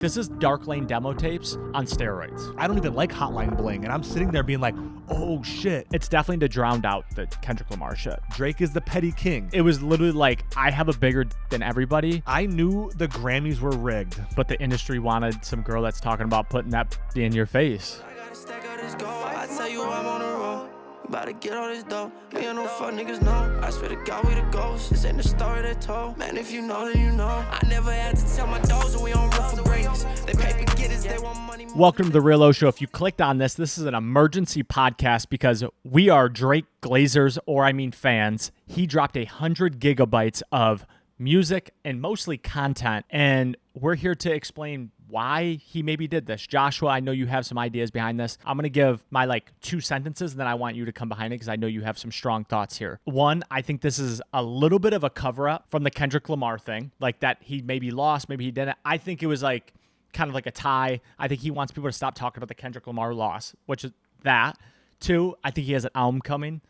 This is Dark Lane demo tapes on steroids. I don't even like Hotline Bling, and I'm sitting there being like, oh shit. It's definitely to drown out the Kendrick Lamar shit. Drake is the petty king. It was literally like, I have a bigger than everybody. I knew the Grammys were rigged. But the industry wanted some girl that's talking about putting that in your face. I gotta stack out this gold. I tell you I'm on the road. About to get all this dough. Me and no fuck niggas know. I swear to God we the ghosts. This ain't the story they told. Man, if you know, then you know. I never had to tell my dogs that we on room for greatness. They paper getters, they want money. Welcome to the Real Oshow. If you clicked on this is an emergency podcast because we are Drake Glazers, or I mean fans. He dropped 100 gigabytes of music and mostly content, and we're here to explain why he maybe did this. Joshua, I know you have some ideas behind this. I'm going to give my 2 sentences, and then I want you to come behind it because I know you have some strong thoughts here. One, I think this is a little bit of a cover-up from the Kendrick Lamar thing, like that he maybe lost, maybe he didn't. I think it was kind of like a tie. I think he wants people to stop talking about the Kendrick Lamar loss, which is that. 2, I think he has an album coming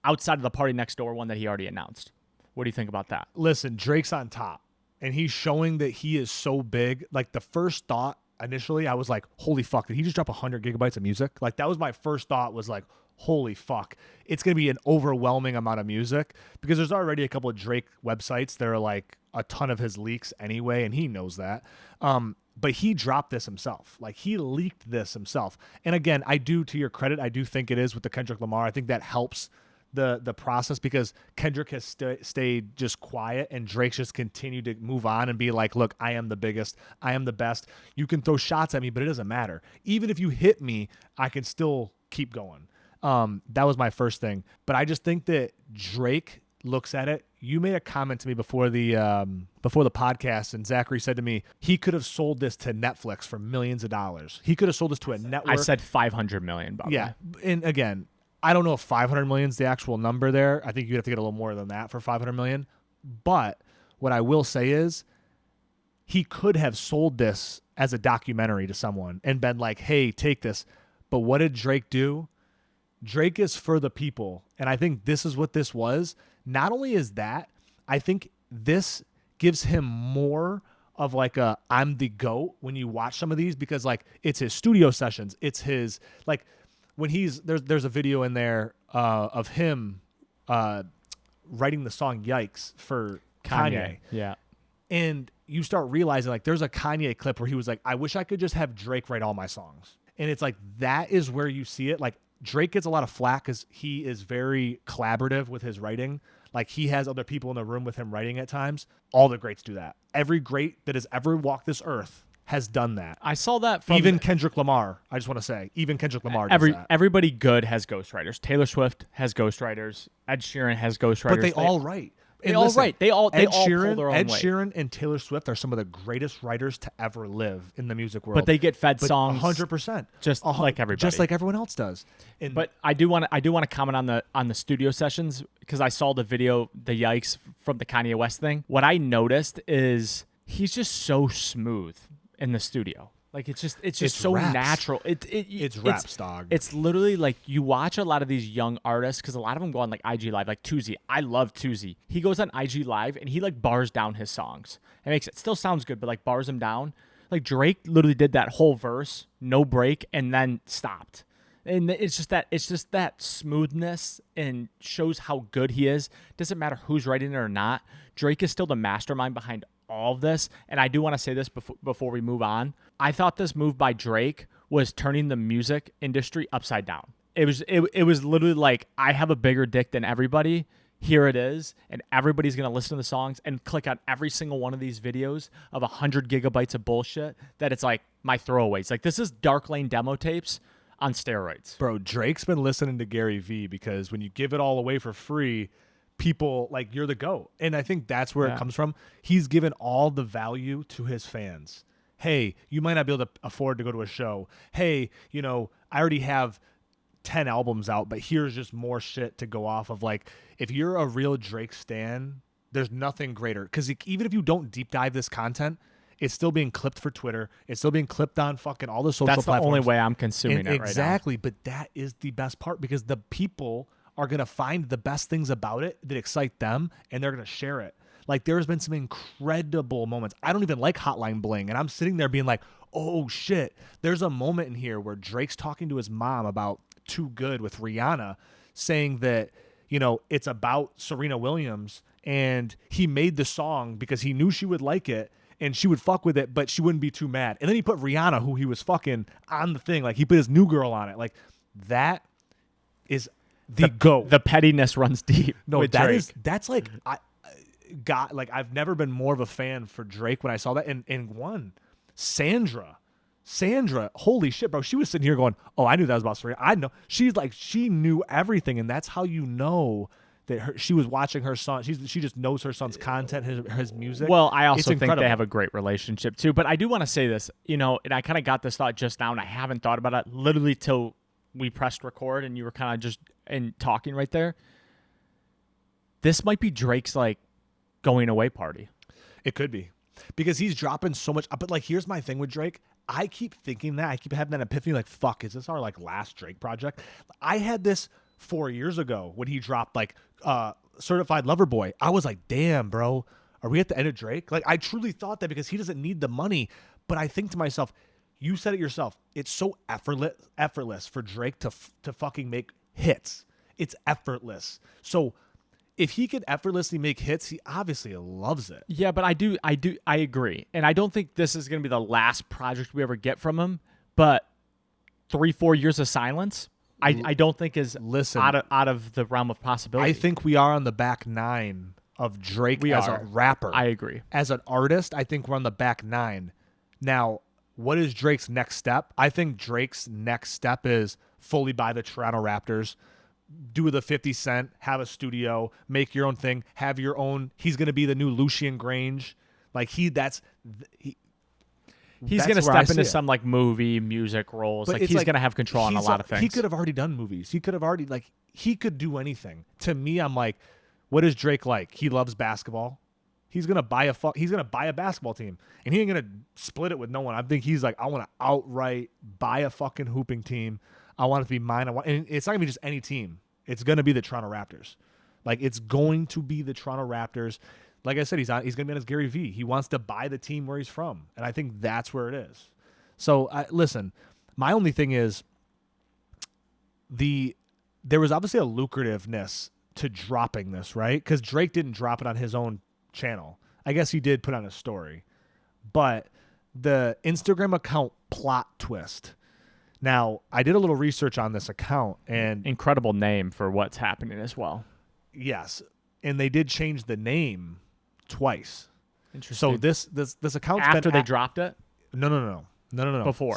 outside of the Party Next Door one that he already announced. What do you think about that? Listen, Drake's on top, and he's showing that he is so big. Like, the first thought initially, I was like, holy fuck, did he just drop 100 gigabytes of music? Like, that was my first thought, was like, holy fuck. It's going to be an overwhelming amount of music, because there's already a couple of Drake websites that are like a ton of his leaks anyway, and he knows that. But he dropped this himself. Like, he leaked this himself. And again, to your credit, I do think it is with the Kendrick Lamar. I think that helps the process, because Kendrick has stayed just quiet, and Drake's just continued to move on and be like, look, I am the biggest, I am the best. You can throw shots at me, but it doesn't matter. Even if you hit me, I can still keep going. That was my first thing. But I just think that Drake looks at it. You made a comment to me before the podcast, and Zachary said to me, he could have sold this to Netflix for millions of dollars. He could have sold this to a network. I said 500 million. Yeah. And again, I don't know if 500 million is the actual number there. I think you'd have to get a little more than that for 500 million. But what I will say is, he could have sold this as a documentary to someone and been like, hey, take this. But what did Drake do? Drake is for the people. And I think this is what this was. Not only is that, I think this gives him more of like a I'm the GOAT when you watch some of these, because it's his studio sessions. It's his when he's there's a video in there of him writing the song Yikes for Kanye. Yeah. And you start realizing there's a Kanye clip where he was like, I wish I could just have Drake write all my songs. And it's like, that is where you see it. Drake gets a lot of flack because he is very collaborative with his writing. He has other people in the room with him writing at times. All the greats do that. Every great that has ever walked this earth has done that. I saw that from even Kendrick Lamar. I just want to say, even Kendrick Lamar does that. Everybody good has ghostwriters. Taylor Swift has ghostwriters. Ed Sheeran has ghostwriters. But they all write. They all write. They all pull their own Ed way. Sheeran and Taylor Swift are some of the greatest writers to ever live in the music world. But they get fed songs 100%, just like everybody, just like everyone else does. But I do want to comment on the studio sessions, because I saw the video, the Yikes from the Kanye West thing. What I noticed is he's just so smooth in the studio. It's just so raps. Natural. It's raps, dog. It's literally you watch a lot of these young artists, because a lot of them go on IG Live, like Tuzi. I love Tuzi. He goes on IG Live and he bars down his songs. It still sounds good, but bars them down. Drake literally did that whole verse, no break, and then stopped. And it's just that smoothness, and shows how good he is. Doesn't matter who's writing it or not. Drake is still the mastermind behind all of this. And I do want to say this before we move on. I thought this move by Drake was turning the music industry upside down. It was literally I have a bigger dick than everybody. Here it is. And everybody's going to listen to the songs and click on every single one of these videos of 100 gigabytes of bullshit that it's my throwaways. This is Dark Lane demo tapes on steroids. Bro, Drake's been listening to Gary Vee, because when you give it all away for free, people you're the GOAT. And I think that's where it comes from. He's given all the value to his fans. Hey, you might not be able to afford to go to a show. Hey, I already have 10 albums out, but here's just more shit to go off of. If you're a real Drake stan, there's nothing greater. Because even if you don't deep dive this content, it's still being clipped for Twitter. It's still being clipped on fucking all the social platforms. That's the only way I'm consuming it right now. Exactly, but that is the best part, because the people are going to find the best things about it that excite them, and they're going to share it. Like there's been some incredible moments. I don't even like Hotline Bling, and I'm sitting there being like, oh shit. There's a moment in here where Drake's talking to his mom about Too Good with Rihanna, saying that, you know, it's about Serena Williams, and he made the song because he knew she would like it and she would fuck with it, but she wouldn't be too mad. And then he put Rihanna, who he was fucking, on the thing. Like he put his new girl on it. Like that is the GOAT. The pettiness runs deep. No, with Drake. that's like I've never been more of a fan for Drake when I saw that. And Sandra, holy shit, bro. She was sitting here going, oh, I knew that was about Serena. I know. She's like, she knew everything, and that's how you know that she was watching her son. She just knows her son's content, his music. Well, I also It's think incredible. they have a great relationship too. But I do want to say this, you know, and I kind of got this thought just now, and I haven't thought about it literally till we pressed record, and you were kind of just talking right there. This might be Drake's like going away party. It could be, because he's dropping so much. But like, here's my thing with Drake. I keep thinking that. I keep having that epiphany like, fuck, is this our like last Drake project? I had this 4 years ago when he dropped like Certified Lover Boy. I was like, damn, bro, are we at the end of Drake? Like, I truly thought that, because he doesn't need the money. But I think to myself, you said it yourself, it's so effortless for Drake to fucking make hits. It's effortless. So if he could effortlessly make hits, he obviously loves it. Yeah, but I agree. And I don't think this is going to be the last project we ever get from him, but 3-4 years of silence, I don't think is out of the realm of possibility. I think we are on the back nine of Drake a rapper. I agree. As an artist, I think we're on the back nine. Now, what is Drake's next step? I think Drake's next step is fully buy the Toronto Raptors, do the 50 Cent, have a studio, make your own thing, have your own. He's going to be the new Lucian Grange. Like he's going to step into some like movie music roles. Like he's going to have control on a lot of things. He could have already done movies. He could do anything. To me, I'm like, what is Drake like? He loves basketball. He's gonna buy a basketball team, and he ain't gonna split it with no one. I think he's like, I want to outright buy a fucking hooping team. I want it to be mine. And it's not gonna be just any team. It's gonna be the Toronto Raptors. Like, it's going to be the Toronto Raptors. Like I said, he's gonna be on his Gary Vee. He wants to buy the team where he's from, and I think that's where it is. So listen, my only thing is there was obviously a lucrativeness to dropping this, right? Because Drake didn't drop it on his own channel. I guess he did put on a story, but the Instagram account Plot Twist. Now, I did a little research on this account, and incredible name for what's happening as well. Yes, and they did change the name twice. Interesting. So this account after they dropped it? No. Before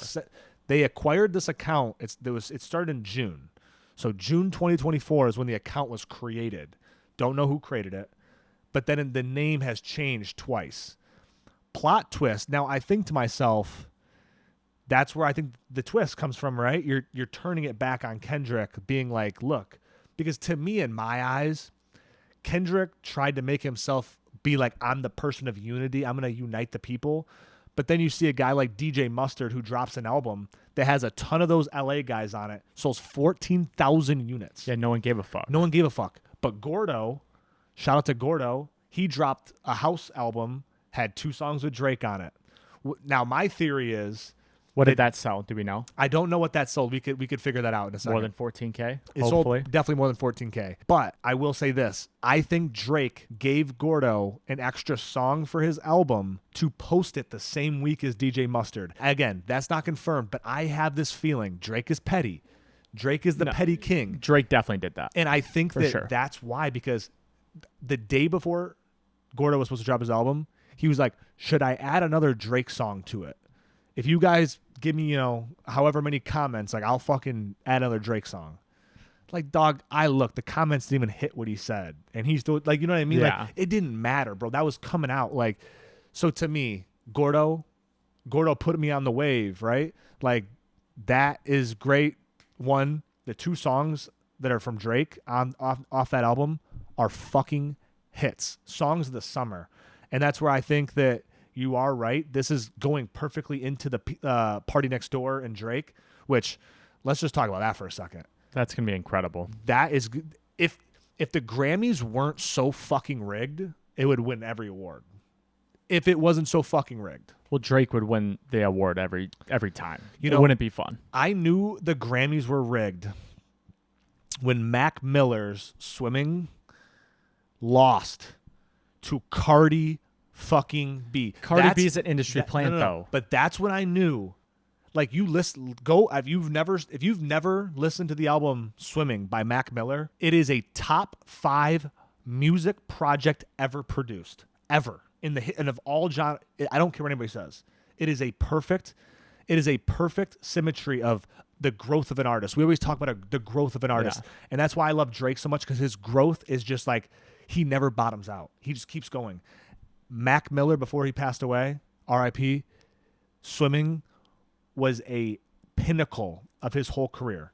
they acquired this account, it started in June. So June 2024 is when the account was created. Don't know who created it. But then the name has changed twice. Plot Twist. Now, I think to myself, that's where I think the twist comes from, right? You're turning it back on Kendrick, being like, look, because to me, in my eyes, Kendrick tried to make himself be like, I'm the person of unity. I'm going to unite the people. But then you see a guy like DJ Mustard who drops an album that has a ton of those LA guys on it, sells 14,000 units. Yeah, no one gave a fuck. No one gave a fuck. But Gordo, shout out to Gordo, he dropped a house album, had 2 songs with Drake on it. Now, my theory is... What did that sell? Do we know? I don't know what that sold. We could figure that out in a second. More than 14K? It hopefully. sold definitely more than 14K. But I will say this. I think Drake gave Gordo an extra song for his album to post it the same week as DJ Mustard. Again, that's not confirmed, but I have this feeling Drake is petty. Drake is the petty king. Drake definitely did that. And I think that's why, because the day before Gordo was supposed to drop his album, he was like, should I add another Drake song to it? If you guys give me, however many comments, like, I'll fucking add another Drake song. Like, dog, the comments didn't even hit what he said. And he's still, like, you know what I mean? Yeah. Like, it didn't matter, bro. That was coming out. Like, so to me, Gordo put me on the wave, right? Like, that is great. One, the 2 songs that are from Drake off that album are fucking hits. Songs of the summer. And that's where I think that you are right. This is going perfectly into the Party Next Door and Drake, which, let's just talk about that for a second. That's going to be incredible. That is, if the Grammys weren't so fucking rigged, it would win every award if it wasn't so fucking rigged. Well, Drake would win the award every time. You It know, wouldn't be fun. I knew the Grammys were rigged when Mac Miller's Swimming lost to Cardi fucking B. Cardi B is an industry plant, no. though. But that's when I knew. Like, you listen, go. If you've never listened to the album Swimming by Mac Miller, it is a top 5 music project ever produced, ever in the and of all genre. I don't care what anybody says. It is a perfect symmetry of the growth of an artist. We always talk about the growth of an artist, and that's why I love Drake so much, because his growth is just like, he never bottoms out. He just keeps going. Mac Miller, before he passed away, R.I.P., Swimming was a pinnacle of his whole career.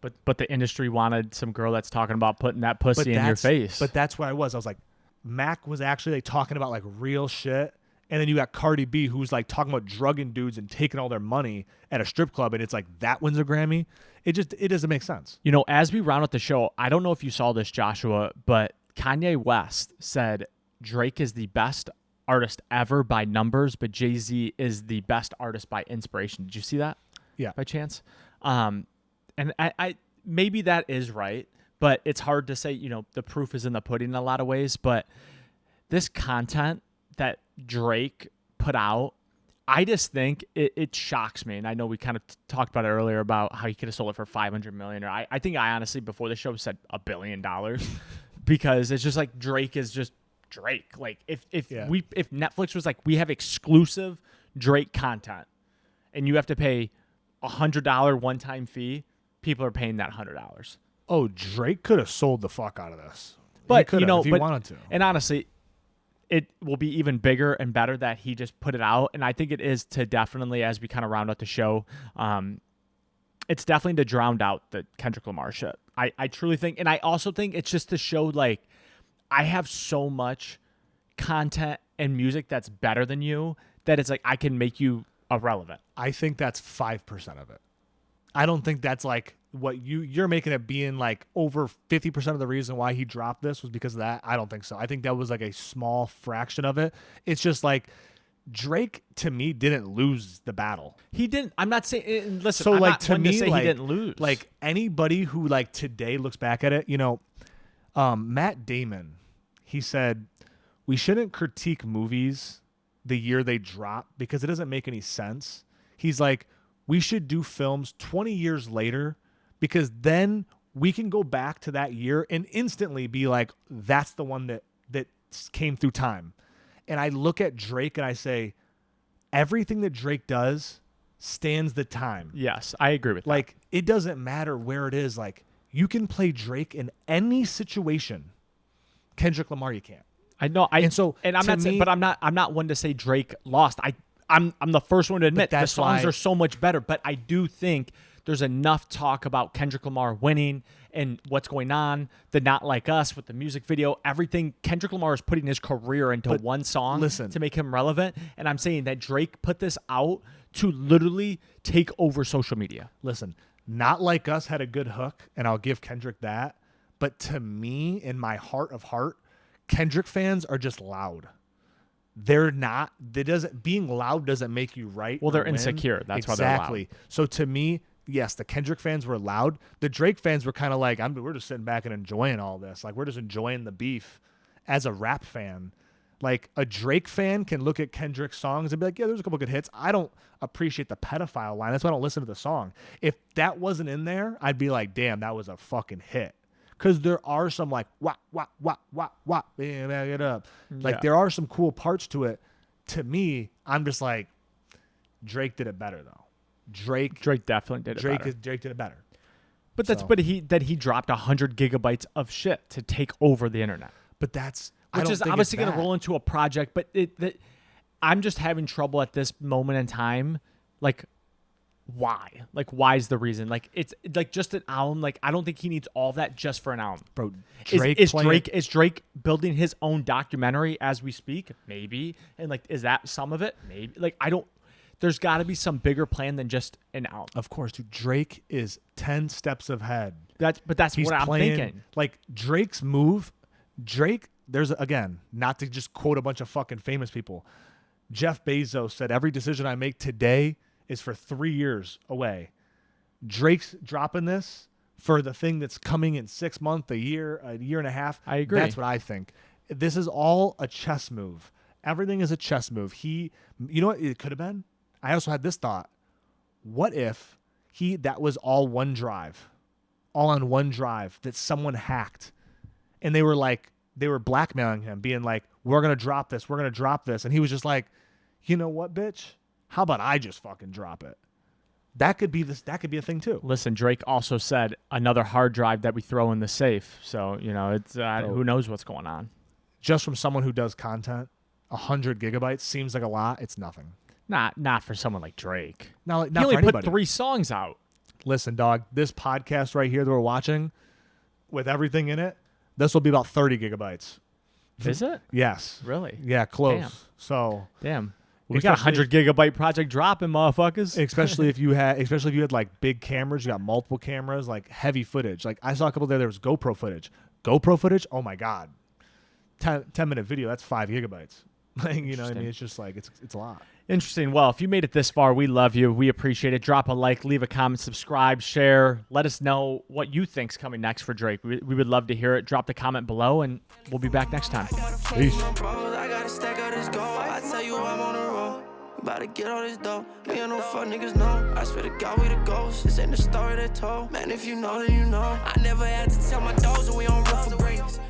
But the industry wanted some girl that's talking about putting that pussy in your face. But that's where I was. I was like, Mac was actually like talking about like real shit. And then you got Cardi B, who's like talking about drugging dudes and taking all their money at a strip club, and it's like, that wins a Grammy. It doesn't make sense. You know, as we round out the show, I don't know if you saw this, Joshua, but Kanye West said Drake is the best artist ever by numbers, but Jay-Z is the best artist by inspiration. Did you see that? Yeah. By chance? And I maybe that is right, but it's hard to say. You know, the proof is in the pudding in a lot of ways. But this content that Drake put out, I just think it shocks me. And I know we kind of talked about it earlier about how he could have sold it for $500 million. Or I think I honestly, before the show, said $1 billion because it's just like Drake is just Drake. Like if Netflix was like, we have exclusive Drake content and you have to pay $100 one-time fee, people are paying that $100. Oh, Drake could have sold the fuck out of this. But if he wanted to. And honestly, it will be even bigger and better that he just put it out. And I think it is to definitely, as we kind of round out the show, it's definitely to drown out the Kendrick Lamar shit. I truly think, and I also think it's just to show, like, I have so much content and music that's better than you that it's like I can make you irrelevant. I think that's 5% of it. I don't think that's like what you're making it being like over 50% of the reason why he dropped this was because of that. I don't think so. I think that was like a small fraction of it. It's just like Drake, to me, didn't lose the battle. He didn't. I'm not saying. Listen, so I'm like not to one me, to say like, he didn't lose. Like anybody who like today looks back at it, you know, Matt Damon, he said we shouldn't critique movies the year they drop because it doesn't make any sense. He's like, we should do films 20 years later because then we can go back to that year and instantly be like, that's the one that came through time. And I look at Drake and I say, everything that Drake does stands the time. Yes, I agree with that. Like, it doesn't matter where it is. Like, you can play Drake in any situation. Kendrick Lamar, you can't. I know. I'm not saying, but I'm not one to say Drake lost. I'm the first one to admit the songs are so much better. But I do think there's enough talk about Kendrick Lamar winning and what's going on, the Not Like Us with the music video, everything. Kendrick Lamar is putting his career into one song to make him relevant. And I'm saying that Drake put this out to literally take over social media. Listen, Not Like Us had a good hook, and I'll give Kendrick that. But to me, in my heart of heart, Kendrick fans are just loud. They're not. Being loud doesn't make you right. Well, they're win. insecure. That's why they're loud. Exactly. So to me, yes, the Kendrick fans were loud. The Drake fans were kind of like, we're just sitting back and enjoying all this. Like, we're just enjoying the beef. As a rap fan, like a Drake fan can look at Kendrick's songs and be like, yeah, there's a couple good hits. I don't appreciate the pedophile line. That's why I don't listen to the song. If that wasn't in there, I'd be like, damn, that was a fucking hit. Because there are some like, wah, bam, back it up. Like, there are some cool parts to it. To me, I'm just like, Drake did it better, though. Drake definitely did it better. Drake did it better. But he dropped 100 gigabytes of shit to take over the internet. But that's... Which is obviously going to roll into a project, but I'm just having trouble at this moment in time. Like, why? Like, why is the reason? Like, it's like just an album. Like, I don't think he needs all that just for an album. Bro, is Drake building his own documentary as we speak? Maybe. And like, is that some of it? Maybe. Like, there's got to be some bigger plan than just an album. Of course, dude. Drake is 10 steps ahead. That's what I'm thinking. Like, Drake's move, Drake there's, again, not to just quote a bunch of fucking famous people. Jeff Bezos said, every decision I make today is for 3 years away. Drake's dropping this for the thing that's coming in 6 months, a year and a half. I agree. That's what I think. This is all a chess move. Everything is a chess move. You know what it could have been? I also had this thought. What if that was all on one drive that someone hacked, and they were blackmailing him, being like, we're going to drop this. And he was just like, you know what, bitch? How about I just fucking drop it? That could be a thing too. Listen, Drake also said another hard drive that we throw in the safe. So, it's who knows what's going on. Just from someone who does content, 100 gigabytes seems like a lot. It's nothing. Not for someone like Drake. Not he only for anybody. put 3 songs out. Listen, dog, this podcast right here that we're watching, with everything in it, this will be about 30 gigabytes. Is it? Yes. Really? Yeah, close. Damn. So damn. We got a 100 gigabyte project dropping, motherfuckers. Especially if you had like big cameras, you got multiple cameras, like heavy footage. Like I saw a couple there was GoPro footage. Oh my God. 10-minute video, that's 5 gigabytes. Like, you know what I mean? It's just like it's a lot. Interesting. Well, if you made it this far, we love you. We appreciate it. Drop a like, leave a comment, subscribe, share. Let us know what you think's coming next for Drake. We would love to hear it. Drop the comment below, and we'll be back next time. Peace. About to get all this dough. Me and no fuck niggas know. I swear to God, we the ghosts. This ain't the story they told. Man, if you know, then you know. I never had to tell my dogs that we on rough for greatness.